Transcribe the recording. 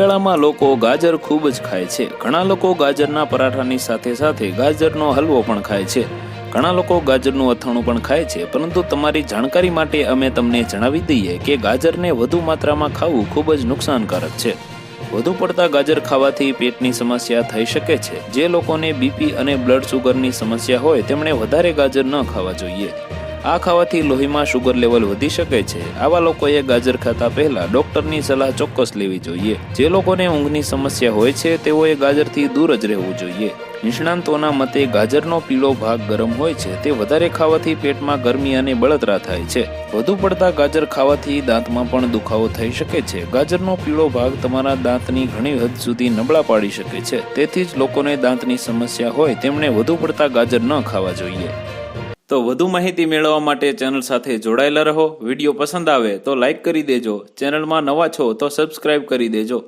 શિયાળામાં લોકો ગાજર ખૂબ જ ખાય છે। ઘણા લોકો ગાજરના પરાઠાની સાથે સાથે ગાજરનો હલવો પણ ખાય છે। ઘણા લોકો ગાજરનું અથાણું પણ ખાય છે। પરંતુ તમારી જાણકારી માટે અમે તમને જણાવી દઈએ કે ગાજરને વધુ માત્રામાં ખાવું ખૂબ જ નુકસાનકારક છે। વધુ પડતા ગાજર ખાવાથી પેટની સમસ્યા થઈ શકે છે। જે લોકોને બીપી અને બ્લડ શુગરની સમસ્યા હોય તેમણે વધારે ગાજર ન ખાવા જોઈએ। આ ખાવાથી લોહીમાં શુગર લેવલ વધી શકે છે। આવા લોકોએ ગાજર ખાતા પહેલા ડોક્ટરની સલાહ ચોક્કસ લેવી જોઈએ। જે લોકોને ઊંઘની સમસ્યા હોય છે તેઓએ ગાજરથી દૂર જ રહેવું જોઈએ। નિષ્ણાંતોના મતે ગાજરનો પીળો ભાગ ગરમ હોય છે, તે વધારે ખાવાથી પેટમાં ગરમી અને બળતરા થાય છે। વધુ પડતા ગાજર ખાવાથી દાંતમાં પણ દુખાવો થઈ શકે છે। ગાજરનો પીળો ભાગ તમારા દાંતની ઘણી હદ સુધી નબળા પાડી શકે છે। તેથી જ લોકોને દાંતની સમસ્યા હોય તેમણે વધુ પડતા ગાજર ન ખાવા જોઈએ। તો વધુ માહિતી મેળવવા માટે ચેનલ સાથે જોડાયેલા રહો। વિડીયો પસંદ આવે તો લાઇક કરી દેજો। ચેનલમાં નવા છો તો સબસ્ક્રાઇબ કરી દેજો।